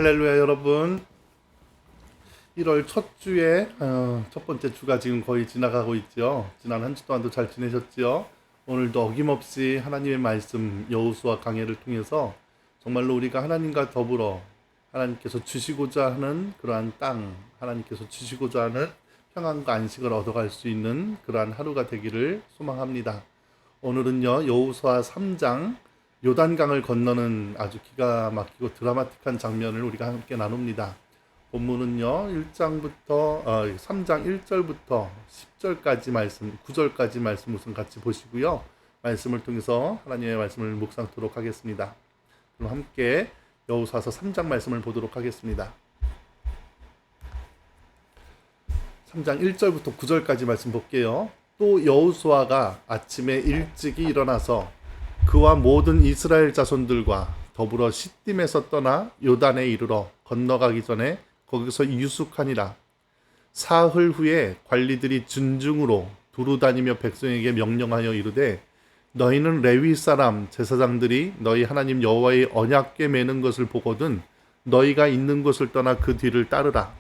할렐루야 여러분. 1월 첫 주에 첫 번째 주가 지금 거의 지나가고 있죠. 지난 한 주 동안도 잘 지내셨죠? 오늘도 어김없이 하나님의 말씀 여호수아 강해를 통해서 정말로 우리가 하나님과 더불어 하나님께서 주시고자 하는 그러한 땅, 하나님께서 주시고자 하는 평안과 안식을 얻어갈 수 있는 그러한 하루가 되기를 소망합니다. 오늘은요 여호수아 3장 요단강을 건너는 아주 기가 막히고 드라마틱한 장면을 우리가 함께 나눕니다. 본문은요 3장 1절부터 10절까지 말씀, 9절까지 말씀 우선 같이 보시고요. 말씀을 통해서 하나님의 말씀을 묵상토록 하겠습니다. 그럼 함께 여호수아서 3장 말씀을 보도록 하겠습니다. 3장 1절부터 9절까지 말씀 볼게요. 또 여호수아가 아침에 일찍이 일어나서 그와 모든 이스라엘 자손들과 더불어 시딤에서 떠나 요단에 이르러 건너가기 전에 거기서 유숙하니라. 사흘 후에 관리들이 준중으로 두루 다니며 백성에게 명령하여 이르되 너희는 레위 사람 제사장들이 너희 하나님 여호와의 언약궤 매는 것을 보거든 너희가 있는 곳을 떠나 그 뒤를 따르라.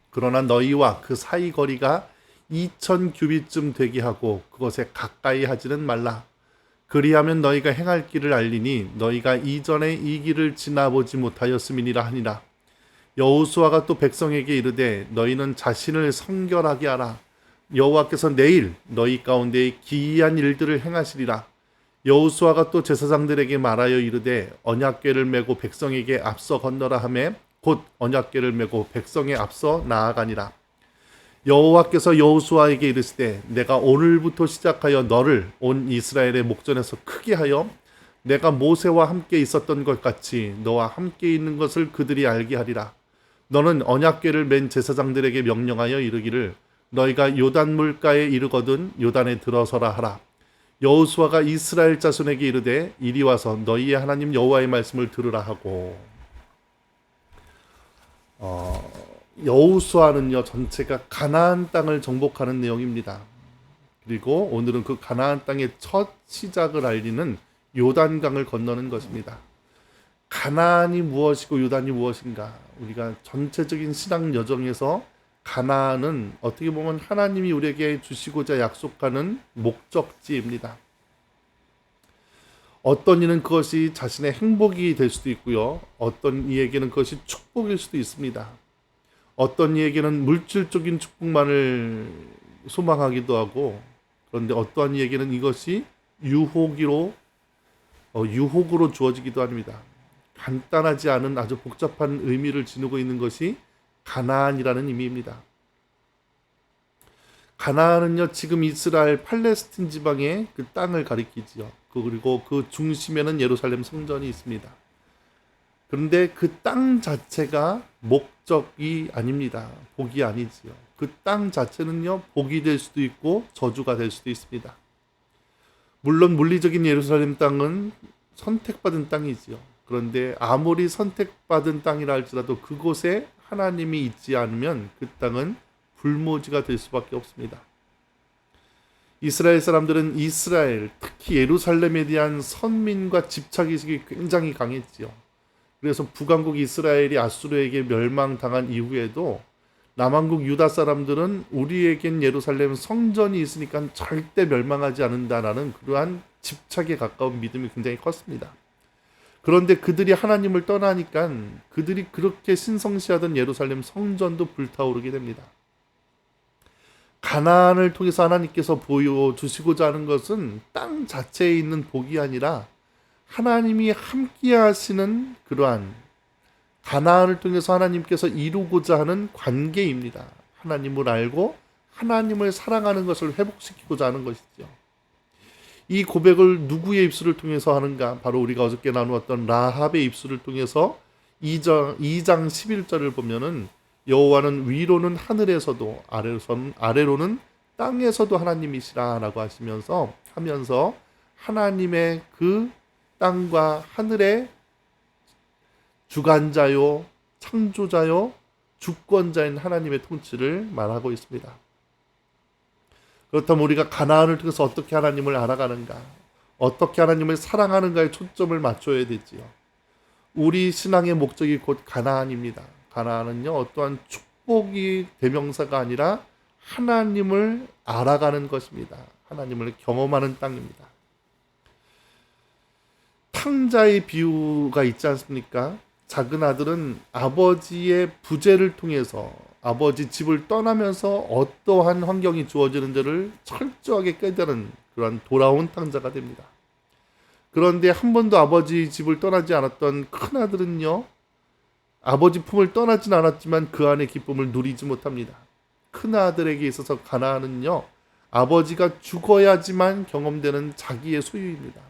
그러나 너희와 그 사이 거리가 2000 규빗쯤 되게 하고 그것에 가까이 하지는 말라. 그리하면 너희가 행할 길을 알리니 너희가 이전에 이 길을 지나보지 못하였음이니라 하니라. 여호수아가 또 백성에게 이르되 너희는 자신을 성결하게 하라. 여호와께서 내일 너희 가운데 기이한 일들을 행하시리라. 여호수아가 또 제사장들에게 말하여 이르되 언약궤를 메고 백성에게 앞서 건너라 하매 곧 언약궤를 메고 백성에 앞서 나아가니라. 여호와께서 여호수아에게 이르시되 내가 오늘부터 시작하여 너를 온 이스라엘의 목전에서 크게 하여 내가 모세와 함께 있었던 것 같이 너와 함께 있는 것을 그들이 알게 하리라. 너는 언약궤를 맨 제사장들에게 명령하여 이르기를 너희가 요단 물가에 이르거든 요단에 들어서라 하라. 여호수아가 이스라엘 자손에게 이르되 이리 와서 너희의 하나님 여호와의 말씀을 들으라 하고. 여호수아는요 전체가 가나안 땅을 정복하는 내용입니다. 그리고 오늘은 그 가나안 땅의 첫 시작을 알리는 요단강을 건너는 것입니다. 가나안이 무엇이고 요단이 무엇인가? 우리가 전체적인 신앙 여정에서 가나안은 어떻게 보면 하나님이 우리에게 주시고자 약속하는 목적지입니다. 어떤 이는 그것이 자신의 행복이 될 수도 있고요. 어떤 이에게는 그것이 축복일 수도 있습니다. 어떤 이에게는 물질적인 축복만을 소망하기도 하고, 그런데 어떠한 이에게는 이것이 유혹으로 주어지기도 합니다. 간단하지 않은 아주 복잡한 의미를 지니고 있는 것이 가나안이라는 의미입니다. 가나안은요 지금 이스라엘 팔레스틴 지방의 그 땅을 가리키지요. 그리고 그 중심에는 예루살렘 성전이 있습니다. 그런데 그 땅 자체가 목적이 아닙니다. 복이 아니지요. 그 땅 자체는요 복이 될 수도 있고 저주가 될 수도 있습니다. 물론 물리적인 예루살렘 땅은 선택받은 땅이지요. 그런데 아무리 선택받은 땅이라 할지라도 그곳에 하나님이 있지 않으면 그 땅은 불모지가 될 수밖에 없습니다. 이스라엘 사람들은 이스라엘, 특히 예루살렘에 대한 선민과 집착의식이 굉장히 강했지요. 그래서 북왕국 이스라엘이 아수르에게 멸망당한 이후에도 남왕국 유다 사람들은 우리에겐 예루살렘 성전이 있으니까 절대 멸망하지 않는다라는 그러한 집착에 가까운 믿음이 굉장히 컸습니다. 그런데 그들이 하나님을 떠나니까 그들이 그렇게 신성시하던 예루살렘 성전도 불타오르게 됩니다. 가나안을 통해서 하나님께서 보여주시고자 하는 것은 땅 자체에 있는 복이 아니라 하나님이 함께 하시는 그러한 가나안을 통해서 하나님께서 이루고자 하는 관계입니다. 하나님을 알고 하나님을 사랑하는 것을 회복시키고자 하는 것이죠. 이 고백을 누구의 입술을 통해서 하는가? 바로 우리가 어저께 나누었던 라합의 입술을 통해서 2장 11절을 보면은 여호와는 위로는 하늘에서도 아래로는 땅에서도 하나님이시라라고 하면서 하나님의 그 땅과 하늘의 주관자요, 창조자요, 주권자인 하나님의 통치를 말하고 있습니다. 그렇다면 우리가 가나안을 통해서 어떻게 하나님을 알아가는가, 어떻게 하나님을 사랑하는가에 초점을 맞춰야 되지요. 우리 신앙의 목적이 곧 가나안입니다. 가나안은요, 어떠한 축복이 대명사가 아니라 하나님을 알아가는 것입니다. 하나님을 경험하는 땅입니다. 탕자의 비유가 있지 않습니까? 작은 아들은 아버지의 부재를 통해서 아버지 집을 떠나면서 어떠한 환경이 주어지는지를 철저하게 깨달은 그러한 돌아온 탕자가 됩니다. 그런데 한 번도 아버지 집을 떠나지 않았던 큰 아들은요, 아버지 품을 떠나진 않았지만 그 안의 기쁨을 누리지 못합니다. 큰 아들에게 있어서 가나안은요, 아버지가 죽어야지만 경험되는 자기의 소유입니다.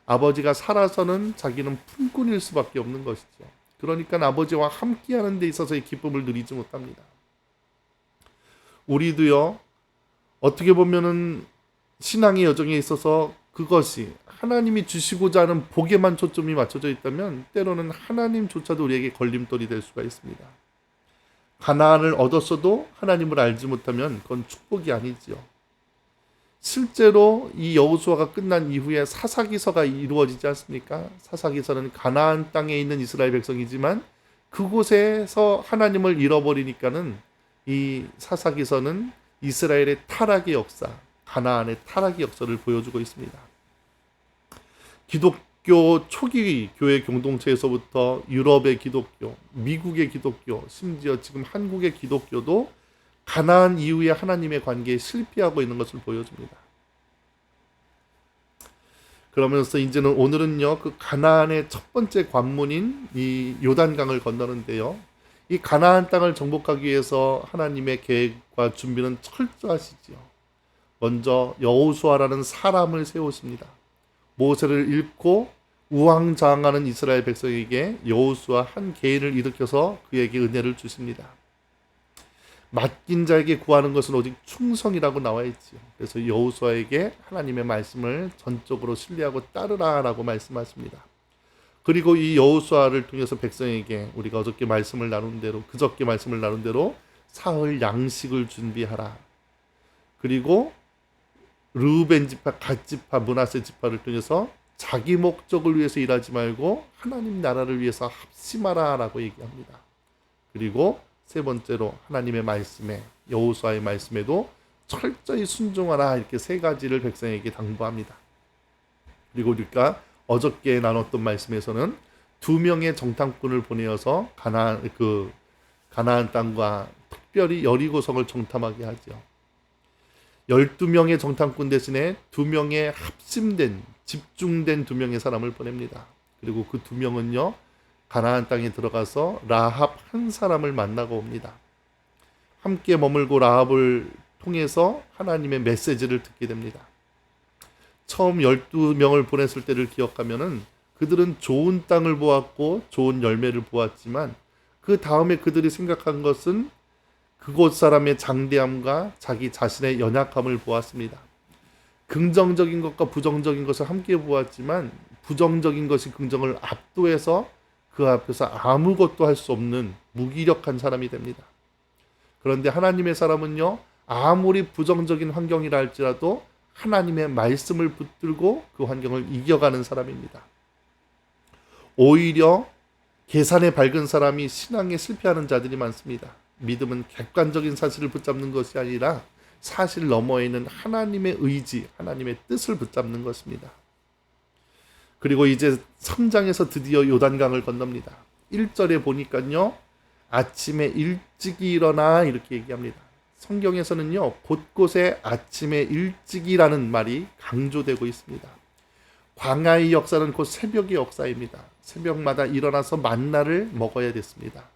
아버지가 살아서는 자기는 품꾼일 수밖에 없는 것이죠. 그러니까 아버지와 함께하는 데 있어서의 기쁨을 누리지 못합니다. 우리도요, 어떻게 보면은 신앙의 여정에 있어서 그것이 하나님이 주시고자 하는 복에만 초점이 맞춰져 있다면 때로는 하나님조차도 우리에게 걸림돌이 될 수가 있습니다. 가나안을 얻었어도 하나님을 알지 못하면 그건 축복이 아니지요. 실제로 이 여호수아가 끝난 이후에 사사기서가 이루어지지 않습니까? 사사기서는 가나안 땅에 있는 이스라엘 백성이지만 그곳에서 하나님을 잃어버리니까는 이 사사기서는 이스라엘의 타락의 역사, 가나안의 타락의 역사를 보여주고 있습니다. 기독교 초기 교회 공동체에서부터 유럽의 기독교, 미국의 기독교, 심지어 지금 한국의 기독교도 가나안 이후에 하나님의 관계에 실패하고 있는 것을 보여줍니다. 그러면서 이제는 오늘은요, 그 가나안의 첫 번째 관문인 이 요단강을 건너는데요, 이 가나안 땅을 정복하기 위해서 하나님의 계획과 준비는 철저하시지요. 먼저 여호수아라는 사람을 세우십니다. 모세를 잃고 우왕좌왕하는 이스라엘 백성에게 여호수아 한 개인을 일으켜서 그에게 은혜를 주십니다. 맡긴 자에게 구하는 것은 오직 충성이라고 나와 있지요. 그래서 여호수아에게 하나님의 말씀을 전적으로 신뢰하고 따르라라고 말씀하십니다. 그리고 이 여호수아를 통해서 백성에게 우리가 어저께 말씀을 나눈 대로, 그저께 말씀을 나눈 대로 사흘 양식을 준비하라. 그리고 르우벤 지파, 갓 지파, 므낫세 지파를 통해서 자기 목적을 위해서 일하지 말고 하나님 나라를 위해서 합심하라라고 얘기합니다. 그리고 세 번째로 하나님의 말씀에, 여호수아의 말씀에도 철저히 순종하라, 이렇게 세 가지를 백성에게 당부합니다. 그리고 우리가 어저께 나눴던 말씀에서는 2명의 정탐꾼을 보내어서 가나안 땅과 특별히 여리고성을 정탐하게 하죠. 12명의 정탐꾼 대신에 2명의 합심된, 집중된 2명의 사람을 보냅니다. 그리고 그 2명은요, 가나안 땅에 들어가서 라합 한 사람을 만나고 옵니다. 함께 머물고 라합을 통해서 하나님의 메시지를 듣게 됩니다. 처음 12명을 보냈을 때를 기억하면은 그들은 좋은 땅을 보았고 좋은 열매를 보았지만 그 다음에 그들이 생각한 것은 그곳 사람의 장대함과 자기 자신의 연약함을 보았습니다. 긍정적인 것과 부정적인 것을 함께 보았지만 부정적인 것이 긍정을 압도해서 그 앞에서 아무것도 할 수 없는 무기력한 사람이 됩니다. 그런데 하나님의 사람은요, 아무리 부정적인 환경이라 할지라도 하나님의 말씀을 붙들고 그 환경을 이겨가는 사람입니다. 오히려 계산에 밝은 사람이 신앙에 실패하는 자들이 많습니다. 믿음은 객관적인 사실을 붙잡는 것이 아니라 사실 너머에 있는 하나님의 의지, 하나님의 뜻을 붙잡는 것입니다. 그리고 이제 3장에서 드디어 요단강을 건넙니다. 1절에 보니까요, 아침에 일찍이 일어나, 이렇게 얘기합니다. 성경에서는요, 곳곳에 아침에 일찍이라는 말이 강조되고 있습니다. 광야의 역사는 곧 새벽의 역사입니다. 새벽마다 일어나서 만나를 먹어야 됐습니다.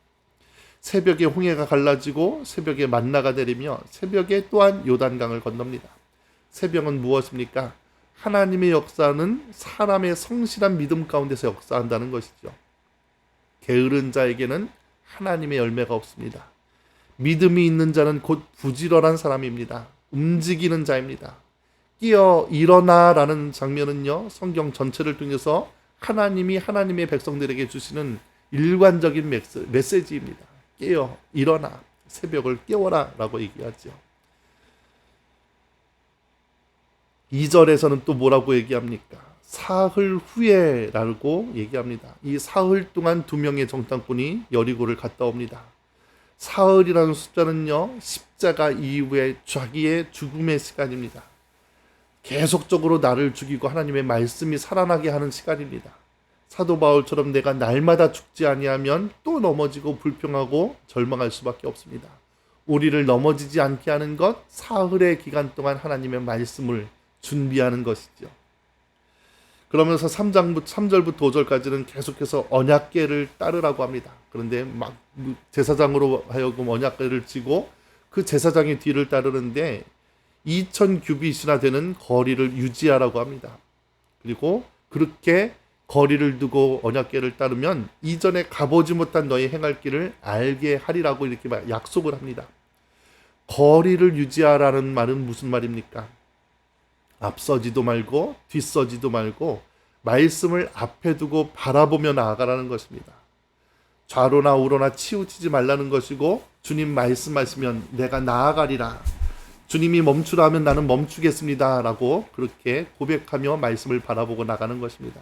새벽에 홍해가 갈라지고 새벽에 만나가 내리며 새벽에 또한 요단강을 건넙니다. 새벽은 무엇입니까? 하나님의 역사는 사람의 성실한 믿음 가운데서 역사한다는 것이죠. 게으른 자에게는 하나님의 열매가 없습니다. 믿음이 있는 자는 곧 부지런한 사람입니다. 움직이는 자입니다. 깨어 일어나라는 장면은요, 성경 전체를 통해서 하나님이 하나님의 백성들에게 주시는 일관적인 메시지입니다. 깨어 일어나, 새벽을 깨워라 라고 얘기하죠. 2절에서는 또 뭐라고 얘기합니까? 사흘 후에라고 얘기합니다. 이 사흘 동안 두 명의 정탐꾼이 여리고를 갔다 옵니다. 사흘이라는 숫자는요, 십자가 이후에 자기의 죽음의 시간입니다. 계속적으로 나를 죽이고 하나님의 말씀이 살아나게 하는 시간입니다. 사도 바울처럼 내가 날마다 죽지 아니하면 또 넘어지고 불평하고 절망할 수밖에 없습니다. 우리를 넘어지지 않게 하는 것, 사흘의 기간 동안 하나님의 말씀을 준비하는 것이죠. 그러면서 3절부터 5절까지는 계속해서 언약궤를 따르라고 합니다. 그런데 막 제사장으로 하여금 언약궤를 지고 그 제사장의 뒤를 따르는데 2000규빗이나 되는 거리를 유지하라고 합니다. 그리고 그렇게 거리를 두고 언약궤를 따르면 이전에 가보지 못한 너의 행할 길을 알게 하리라고 이렇게 약속을 합니다. 거리를 유지하라는 말은 무슨 말입니까? 앞서지도 말고 뒤서지도 말고 말씀을 앞에 두고 바라보며 나아가라는 것입니다. 좌로나 우로나 치우치지 말라는 것이고 주님 말씀하시면 내가 나아가리라. 주님이 멈추라 하면 나는 멈추겠습니다. 라고 그렇게 고백하며 말씀을 바라보고 나가는 것입니다.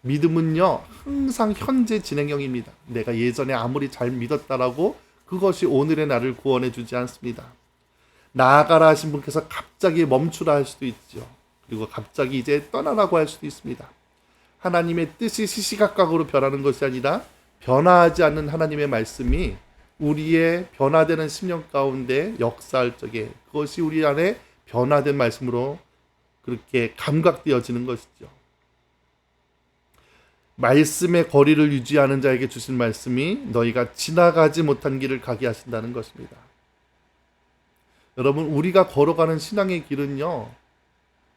믿음은요, 항상 현재 진행형입니다. 내가 예전에 아무리 잘 믿었다라고 그것이 오늘의 나를 구원해 주지 않습니다. 나아가라 하신 분께서 갑자기 멈추라 할 수도 있죠. 그리고 갑자기 이제 떠나라고 할 수도 있습니다. 하나님의 뜻이 시시각각으로 변하는 것이 아니라 변화하지 않는 하나님의 말씀이 우리의 변화되는 심령 가운데 역사할 적에 그것이 우리 안에 변화된 말씀으로 그렇게 감각되어지는 것이죠. 말씀의 거리를 유지하는 자에게 주신 말씀이 너희가 지나가지 못한 길을 가게 하신다는 것입니다. 여러분, 우리가 걸어가는 신앙의 길은요,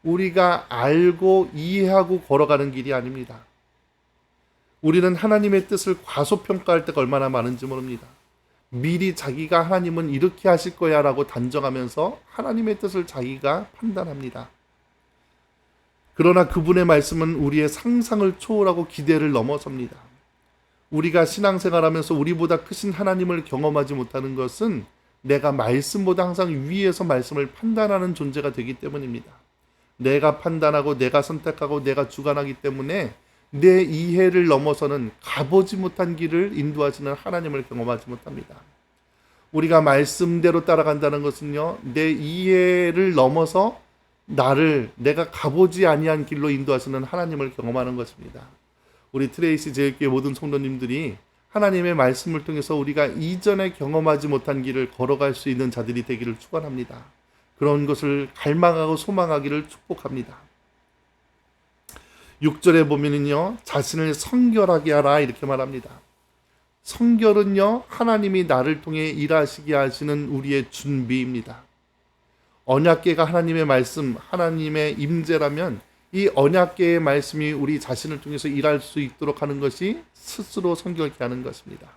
우리가 알고 이해하고 걸어가는 길이 아닙니다. 우리는 하나님의 뜻을 과소평가할 때가 얼마나 많은지 모릅니다. 미리 자기가 하나님은 이렇게 하실 거야 라고 단정하면서 하나님의 뜻을 자기가 판단합니다. 그러나 그분의 말씀은 우리의 상상을 초월하고 기대를 넘어섭니다. 우리가 신앙생활하면서 우리보다 크신 하나님을 경험하지 못하는 것은 내가 말씀보다 항상 위에서 말씀을 판단하는 존재가 되기 때문입니다. 내가 판단하고 내가 선택하고 내가 주관하기 때문에 내 이해를 넘어서는 가보지 못한 길을 인도하시는 하나님을 경험하지 못합니다. 우리가 말씀대로 따라간다는 것은요, 내 이해를 넘어서 내가 가보지 아니한 길로 인도하시는 하나님을 경험하는 것입니다. 우리 트레이시 제일교회 모든 성도님들이 하나님의 말씀을 통해서 우리가 이전에 경험하지 못한 길을 걸어갈 수 있는 자들이 되기를 축원합니다. 그런 것을 갈망하고 소망하기를 축복합니다. 6절에 보면은요, 자신을 성결하게 하라 이렇게 말합니다. 성결은요, 하나님이 나를 통해 일하시게 하시는 우리의 준비입니다. 언약궤가 하나님의 말씀, 하나님의 임재라면 이 언약궤의 말씀이 우리 자신을 통해서 일할 수 있도록 하는 것이 스스로 성결케 하는 것입니다.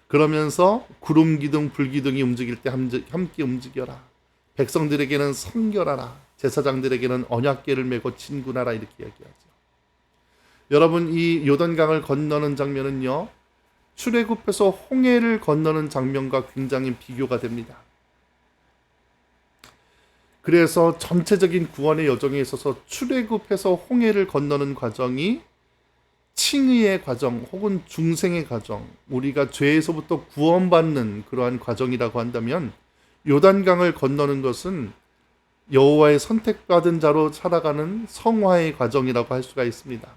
그러면서 구름 기둥, 불 기둥이 움직일 때 함께 움직여라. 백성들에게는 성결하라. 제사장들에게는 언약궤를 메고 진군하라 이렇게 얘기하죠. 여러분, 이 요단강을 건너는 장면은요, 출애굽해서 홍해를 건너는 장면과 굉장히 비교가 됩니다. 그래서 전체적인 구원의 여정에 있어서 출애굽해서 홍해를 건너는 과정이 칭의의 과정 혹은 중생의 과정, 우리가 죄에서부터 구원받는 그러한 과정이라고 한다면 요단강을 건너는 것은 여호와의 선택받은 자로 살아가는 성화의 과정이라고 할 수가 있습니다.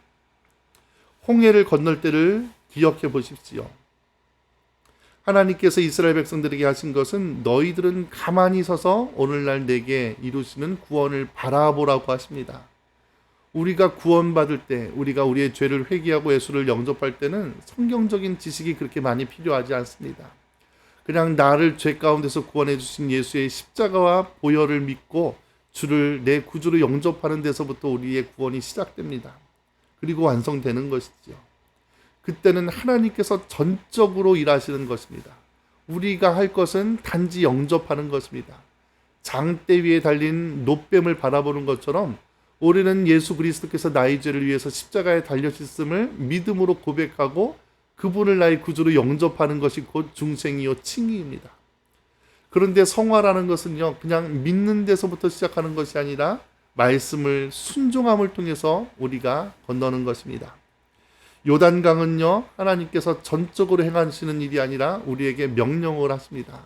홍해를 건널 때를 기억해 보십시오. 하나님께서 이스라엘 백성들에게 하신 것은 너희들은 가만히 서서 오늘날 내게 이루시는 구원을 바라보라고 하십니다. 우리가 구원받을 때, 우리가 우리의 죄를 회개하고 예수를 영접할 때는 성경적인 지식이 그렇게 많이 필요하지 않습니다. 그냥 나를 죄 가운데서 구원해 주신 예수의 십자가와 보혈을 믿고 주를 내 구주로 영접하는 데서부터 우리의 구원이 시작됩니다. 그리고 완성되는 것이죠. 그때는 하나님께서 전적으로 일하시는 것입니다. 우리가 할 것은 단지 영접하는 것입니다. 장대 위에 달린 놋뱀을 바라보는 것처럼 우리는 예수 그리스도께서 나의 죄를 위해서 십자가에 달려주셨음을 믿음으로 고백하고 그분을 나의 구주로 영접하는 것이 곧 중생이요 칭의입니다. 그런데 성화라는 것은요, 그냥 믿는 데서부터 시작하는 것이 아니라 말씀을 순종함을 통해서 우리가 건너는 것입니다. 요단강은요, 하나님께서 전적으로 행하시는 일이 아니라 우리에게 명령을 하십니다.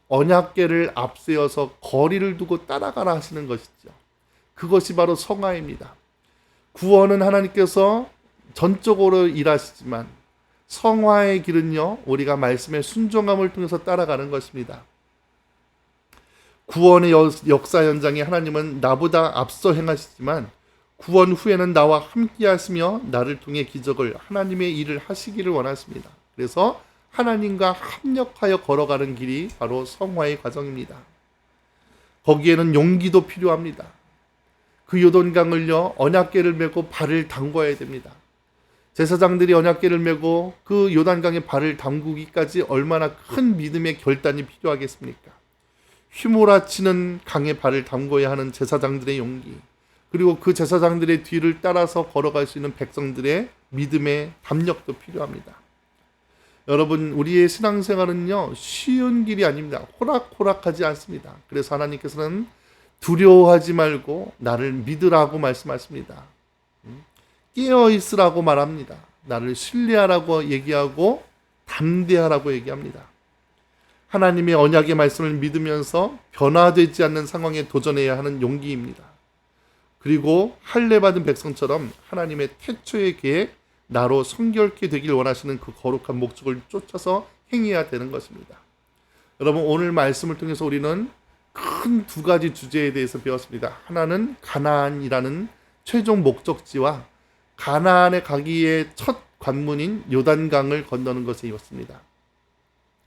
언약궤를 앞세워서 거리를 두고 따라가라 하시는 것이죠. 그것이 바로 성화입니다. 구원은 하나님께서 전적으로 일하시지만 성화의 길은요, 우리가 말씀의 순종함을 통해서 따라가는 것입니다. 구원의 역사 현장에 하나님은 나보다 앞서 행하시지만 구원 후에는 나와 함께 하시며 나를 통해 기적을, 하나님의 일을 하시기를 원하십니다. 그래서 하나님과 합력하여 걸어가는 길이 바로 성화의 과정입니다. 거기에는 용기도 필요합니다. 그 요단강을요, 언약궤를 메고 발을 담궈야 됩니다. 제사장들이 언약궤를 메고 그 요단강에 발을 담그기까지 얼마나 큰 믿음의 결단이 필요하겠습니까? 휘몰아치는 강에 발을 담궈야 하는 제사장들의 용기, 그리고 그 제사장들의 뒤를 따라서 걸어갈 수 있는 백성들의 믿음의 담력도 필요합니다. 여러분, 우리의 신앙생활은요, 쉬운 길이 아닙니다. 호락호락하지 않습니다. 그래서 하나님께서는 두려워하지 말고 나를 믿으라고 말씀하십니다. 깨어있으라고 말합니다. 나를 신뢰하라고 얘기하고 담대하라고 얘기합니다. 하나님의 언약의 말씀을 믿으면서 변화되지 않는 상황에 도전해야 하는 용기입니다. 그리고 할례받은 백성처럼 하나님의 태초의 계획, 나로 성결케 되길 원하시는 그 거룩한 목적을 쫓아서 행해야 되는 것입니다. 여러분, 오늘 말씀을 통해서 우리는 큰 두 가지 주제에 대해서 배웠습니다. 하나는 가나안이라는 최종 목적지와 가나안에 가기의 첫 관문인 요단강을 건너는 것이었습니다.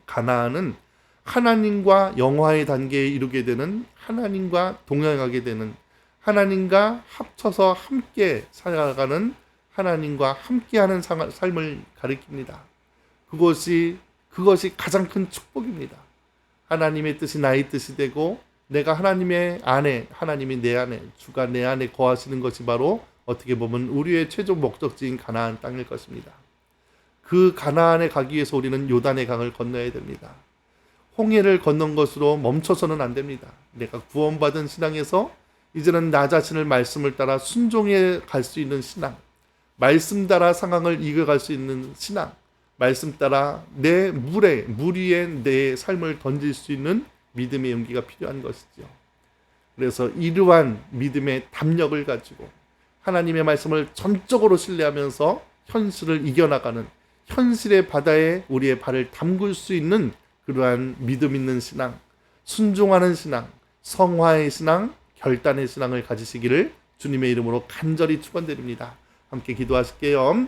가나안은 하나님과 영화의 단계에 이르게 되는, 하나님과 동행하게 되는, 하나님과 합쳐서 함께 살아가는, 하나님과 함께하는 삶을 가리킵니다. 그것이 가장 큰 축복입니다. 하나님의 뜻이 나의 뜻이 되고 내가 하나님의 안에, 하나님이 내 안에, 주가 내 안에 거하시는 것이 바로 어떻게 보면 우리의 최종 목적지인 가나안 땅일 것입니다. 그 가나안에 가기 위해서 우리는 요단의 강을 건너야 됩니다. 홍해를 건넌 것으로 멈춰서는 안 됩니다. 내가 구원받은 신앙에서 이제는 나 자신을 말씀을 따라 순종해 갈 수 있는 신앙, 말씀 따라 상황을 이겨갈 수 있는 신앙, 말씀 따라 내 물 위에 내 삶을 던질 수 있는 믿음의 용기가 필요한 것이죠. 그래서 이러한 믿음의 담력을 가지고 하나님의 말씀을 전적으로 신뢰하면서 현실을 이겨나가는, 현실의 바다에 우리의 발을 담글 수 있는 그러한 믿음 있는 신앙, 순종하는 신앙, 성화의 신앙, 결단의 신앙을 가지시기를 주님의 이름으로 간절히 축원드립니다. 함께 기도하실게요.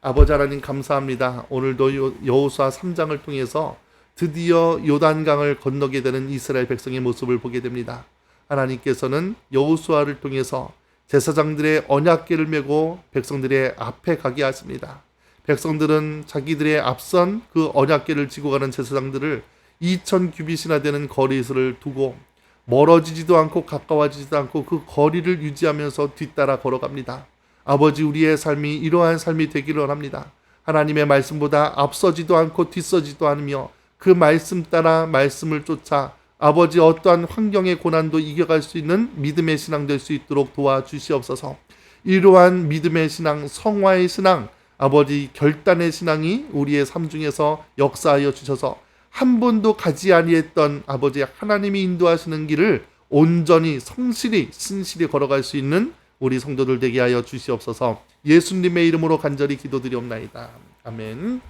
아버지 하나님, 감사합니다. 오늘도 여호수아 3장을 통해서 드디어 요단강을 건너게 되는 이스라엘 백성의 모습을 보게 됩니다. 하나님께서는 여호수아를 통해서 제사장들의 언약궤를 메고 백성들의 앞에 가게 하십니다. 백성들은 자기들의 앞선 그 언약궤를 지고 가는 제사장들을 2000규빗이나 되는 거리를 두고 멀어지지도 않고 가까워지지도 않고 그 거리를 유지하면서 뒤따라 걸어갑니다. 아버지, 우리의 삶이 이러한 삶이 되기를 원합니다. 하나님의 말씀보다 앞서지도 않고 뒤서지도 않으며 그 말씀 따라 말씀을 쫓아 아버지 어떠한 환경의 고난도 이겨갈 수 있는 믿음의 신앙 될 수 있도록 도와주시옵소서. 이러한 믿음의 신앙, 성화의 신앙, 아버지 결단의 신앙이 우리의 삶 중에서 역사하여 주셔서 한 번도 가지 아니했던 아버지 하나님이 인도하시는 길을 온전히 성실히 신실히 걸어갈 수 있는 우리 성도들 되게 하여 주시옵소서. 예수님의 이름으로 간절히 기도드리옵나이다. 아멘.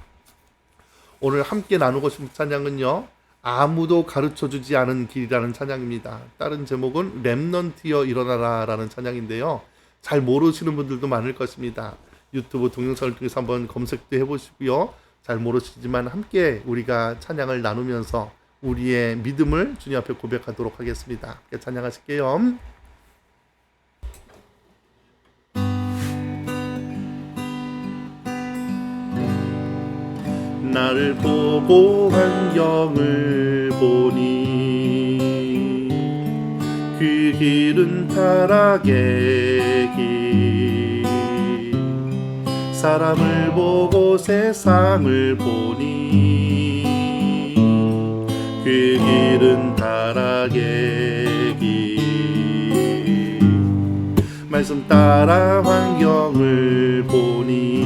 오늘 함께 나누고 싶은 찬양은요, 아무도 가르쳐주지 않은 길이라는 찬양입니다. 다른 제목은 렘넌트여 일어나라 라는 찬양인데요, 잘 모르시는 분들도 많을 것입니다. 유튜브 동영상을 통해서 한번 검색도 해보시고요. 잘 모르시지만 함께 우리가 찬양을 나누면서 우리의 믿음을 주님 앞에 고백하도록 하겠습니다. 함께 찬양하실게요. 나를 보고 환경을 보니 그 길은 타락의 길, 사람을 보고 세상을 보니 그 길은 타락의 길, 말씀 따라 환경을 보니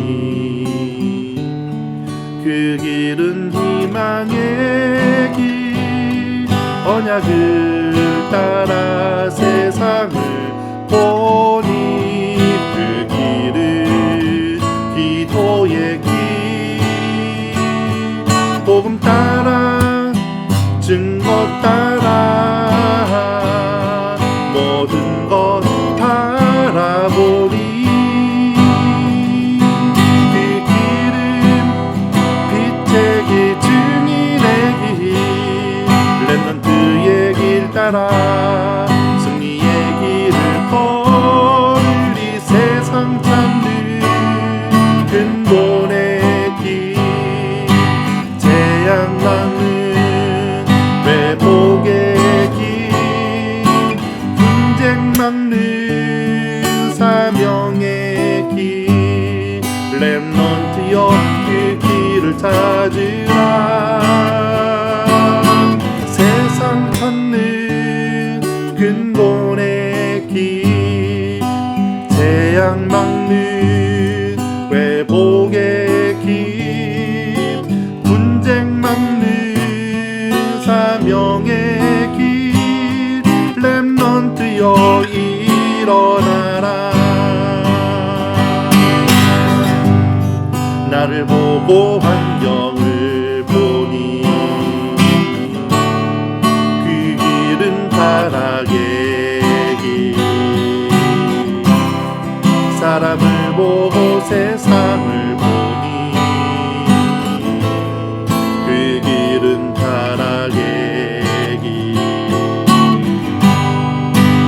그 길은 희망의 길 언약을 따라 세상을 보니 그 길은 기도의 길 복음 따라 증거 따라 모든 것 바라보니 그 길은 빛의 길 증인의 길 렘넌트의 길 따라 승리의 길을 걸으리 세상 찾는 근본의 길 재앙 막는 회복의 길 분쟁 막는 사명의 길 렘넌트여 그 길을 찾으라 세상 찾는 근본의 길 재앙 막는 회복의 길 분쟁 막는 사명의 길 렘넌트여 일어나라 나를 보고 환경을 보니 그 길은 타락의 길 사람을 보고 세상을 보니 그 길은 타락의 길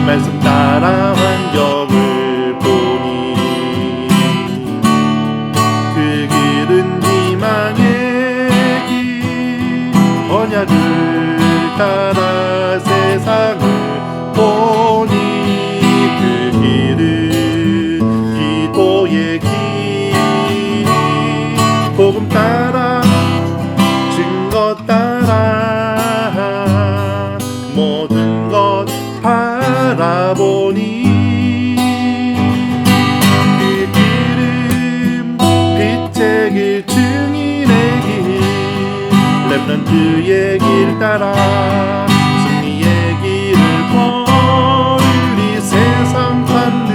말씀 따라 환경을 보니 그 길은 희망의 길 언약을 따라 세상을 보니 그 길은 기도의 길 복음 따라 증거 따라 모든 것 바라보니 그 길은 빛의 길 증인의 길 렘넌트의 길 따라 승리의 길을 걸으리 세상 찾는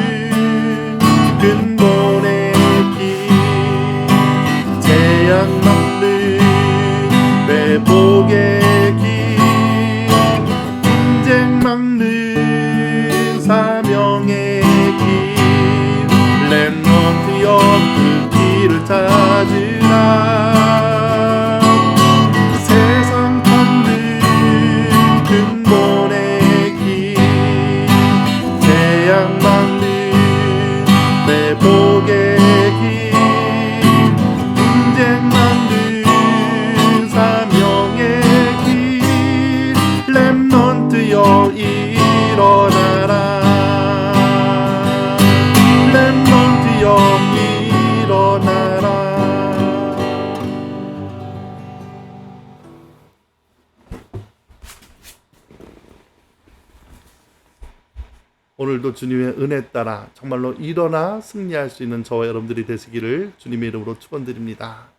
근본의 길 재앙 막는 회복의 길 분쟁 막는 사명의 길 렘넌트여 그 길을 찾으라 세상 찾는 근본의 길 재앙 막는 회복의 길 분쟁 막는 사명의 길 렘넌트여 일어나라 렘넌트여 일어나라 오늘도 주님의 은혜 따라 정말로 일어나 승리할 수 있는 저와 여러분들이 되시기를 주님의 이름으로 축원드립니다.